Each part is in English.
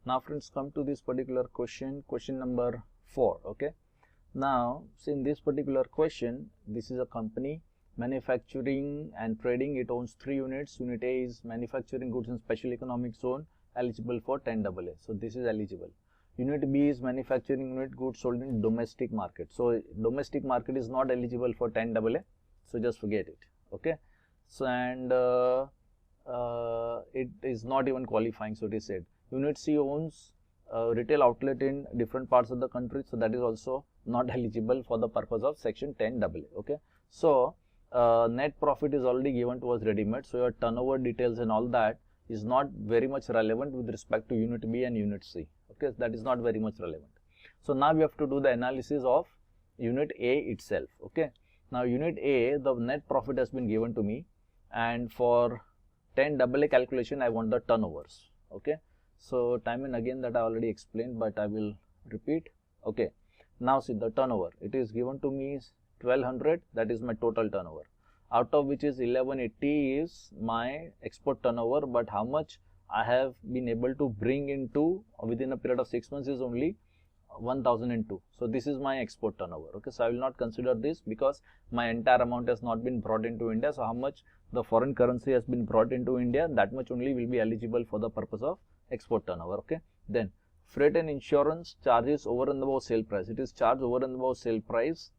Now friends, come to this particular question number 4. Okay, now see, in this particular question, this is a company manufacturing and trading. It owns 3 units. Unit A is manufacturing goods in special economic zone, eligible for 10AA. So this is eligible. Unit B is manufacturing unit goods sold in domestic market. So domestic market is not eligible for 10AA. So just forget it. Okay. So and it is not even qualifying. So it is said. Unit C owns retail outlet in different parts of the country. So that is also not eligible for the purpose of section 10AA. Okay. So net profit is already given to us ready-made. So your turnover details and all that is not very much relevant with respect to unit B and unit C. Okay, that is not very much relevant. So now we have to do the analysis of unit A itself. Okay, now unit A, the net profit has been given to me, and for 10AA calculation I want the turnovers. Okay, so time and again that I already explained, but I will repeat. Okay, now see the turnover, it is given to me is 1200, that is my total turnover, out of which is 1180 is my export turnover, but how much I have been able to bring into within a period of 6 months is only 1002. So this is my export turnover. Okay, so I will not consider this because my entire amount has not been brought into India. So how much the foreign currency has been brought into India, that much only will be eligible for the purpose of export turnover. Okay, then freight and insurance charges over and above sale price. It is charged over and above sale price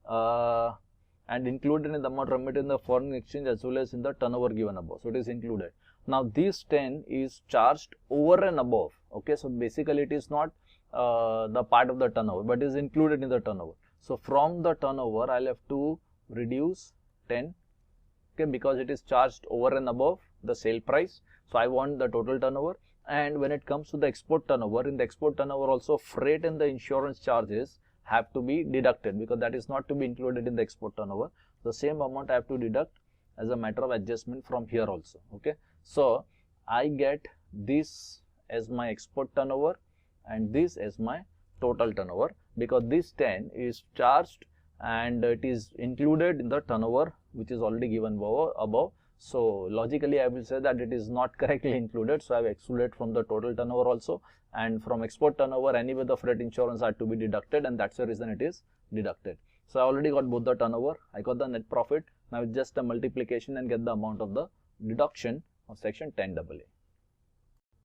and included in the amount remitted in the foreign exchange as well as in the turnover given above. So it is included. Now this 10 is charged over and above. Okay, so basically it is not the part of the turnover, but is included in the turnover. So from the turnover I'll have to reduce 10. Okay, because it is charged over and above the sale price. So I want the total turnover. And when it comes to the export turnover, in the export turnover also freight and the insurance charges have to be deducted because that is not to be included in the export turnover. The same amount I have to deduct as a matter of adjustment from here also. Okay, so I get this as my export turnover and this as my total turnover because this 10 is charged and it is included in the turnover which is already given above. So logically I will say that it is not correctly included, so I have excluded from the total turnover also, and from export turnover anyway the freight insurance had to be deducted, and that's the reason it is deducted. So I already got both the turnover, I got the net profit. Now it's just a multiplication and get the amount of the deduction of section 10AA.